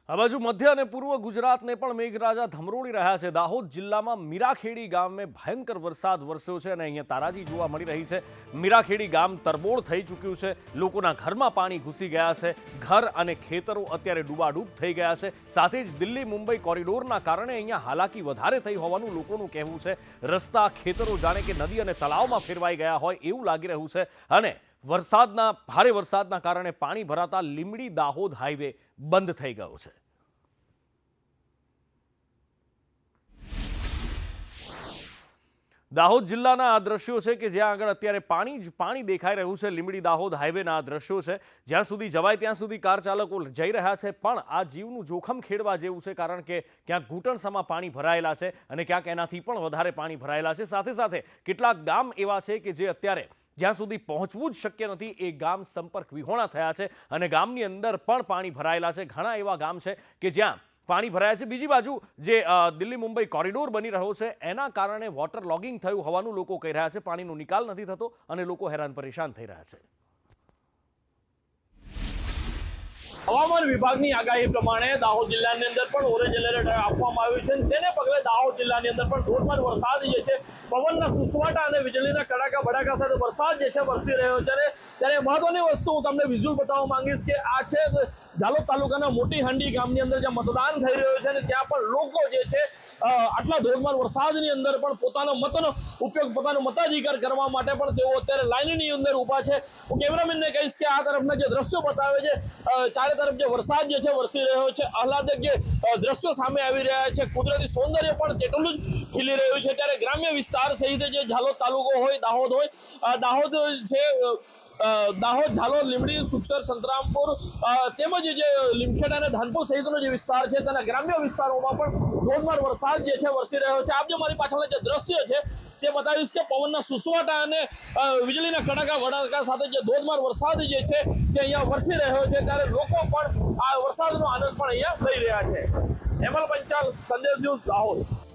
આ બાજુ મધ્ય અને પૂર્વ ગુજરાતને પણ મેઘરાજા ધમરોળી રહ્યા છે। દાહોદ જિલ્લામાં મીરાખેડી ગામે ભયંકર વરસાદ વરસ્યો છે અને અહીંયા તારાજી જોવા મળી રહી છે। મીરાખેડી ગામ તરબોળ થઈ ચૂક્યું છે, લોકોના ઘરમાં પાણી ઘૂસી ગયા છે, ઘર અને ખેતરો અત્યારે ડૂબાડૂબ થઈ ગયા છે। સાથે જ દિલ્હી મુંબઈ કોરિડોરના કારણે અહીંયા હાલાકી વધારે થઈ હોવાનું લોકોનું કહેવું છે। રસ્તા, ખેતરો જાણે કે નદી અને તળાવમાં ફેરવાઈ ગયા હોય એવું લાગી રહ્યું છે અને ભારે વરસાદના કારણે પાણી ભરાતા લીંબડી દાહોદ હાઈવે બંધ થઈ ગયો છે। દાહોદ જિલ્લાના આ દ્રશ્યો છે કે જ્યાં આગળ અત્યારે પાણી દેખાઈ રહ્યું છે। લીંબડી દાહોદ હાઈવેના આ દ્રશ્યો છે, જ્યાં સુધી જવાય ત્યાં સુધી કાર ચાલકો જઈ રહ્યા છે, પણ આ જીવનું જોખમ ખેડવા જેવું છે, કારણ કે ક્યાંક ઘૂંટણસામાં પાણી ભરાયેલા છે અને ક્યાંક એનાથી પણ વધારે પાણી ભરાયેલા છે। સાથે સાથે કેટલાક ગામ એવા છે કે જે અત્યારે જ્યાં સુધી પહોંચવું જ શક્ય નથી એ ગામ સંપર્ક વિહોણા થયા છે અને ગામની અંદર પણ પાણી ભરાયેલા છે। ઘણા એવા ગામ છે કે જ્યાં પાણી ભરાયા છે। બીજી બાજુ જે દિલ્હી મુંબઈ કોરિડોર બની રહ્યો છે એના કારણે વોટર લોગિંગ થયું હોવાનું લોકો કહી રહ્યા છે। પાણીનો નિકાલ નથી થતો અને લોકો હેરાન પરેશાન થઈ રહ્યા છે। હવામાન વિભાગની આગાહી પ્રમાણે દાહોદ જિલ્લાની અંદર પણ ઓરેન્જ એલર્ટ આપવામાં આવ્યું છે। તેને પગલે દાહોદ જિલ્લાની અંદર પણ ધોધમાર વરસાદ જે છે, પવનના સુસવાટા અને વીજળીના કડાકા ભડાકા સાથે વરસાદ જે છે વરસી રહ્યો છે। ત્યારે મહત્વની વસ્તુ હું તમને વિઝ્યુઅલ બતાવવા માંગીશ કે આ છે ઝાલોદ તાલુકાના મોટી હંડી ગામની અંદર જ્યાં મતદાન થઈ રહ્યું છે અને ત્યાં પણ લોકો જે છે આટલા ધોધમાર વરસાદની અંદર પણ પોતાનો મતનો ઉપયોગ, પોતાનો મતાધિકાર કરવા માટે પણ તેઓ અત્યારે લાઇનની અંદર ઊભા છે। હું કેમેરામેનને કહીશ કે આ તરફના જે દ્રશ્યો બતાવે છે, ચારે તરફ જે વરસાદ જે છે વરસી રહ્યો છે, આહલાદક જે દ્રશ્યો સામે આવી રહ્યા છે, કુદરતી સૌંદર્ય પણ તેટલું જ ખીલી રહ્યું છે। ત્યારે ગ્રામ્ય વિસ્તાર સહિત જે ઝાલોદ તાલુકો હોય, દાહોદ હોય, દાહોદ છે, દાહોદ, ઝાલોદ, લીંબડી, સુખસર, સંતરામપુર તેમજ જે લીમખેડા અને ધાનપુર સહિતનો જે વિસ્તાર છે તેના ગ્રામ્ય વિસ્તારોમાં પણ ધોધમાર વરસાદ જે છે વરસી રહ્યો છે। આપ જે મારી પાછળના જે દ્રશ્ય છે તે બતાવીશ કે પવનના સુસવાટા અને વીજળીના કડાકા ભડાકા સાથે જે ધોધમાર વરસાદ જે છે તે અહીંયા વરસી રહ્યો છે। ત્યારે લોકો પણ આ વરસાદનો આનંદ પણ અહીંયા લઈ રહ્યા છે। હેમલ પંચાલ, સંદેશ ન્યૂઝ, દાહોદ।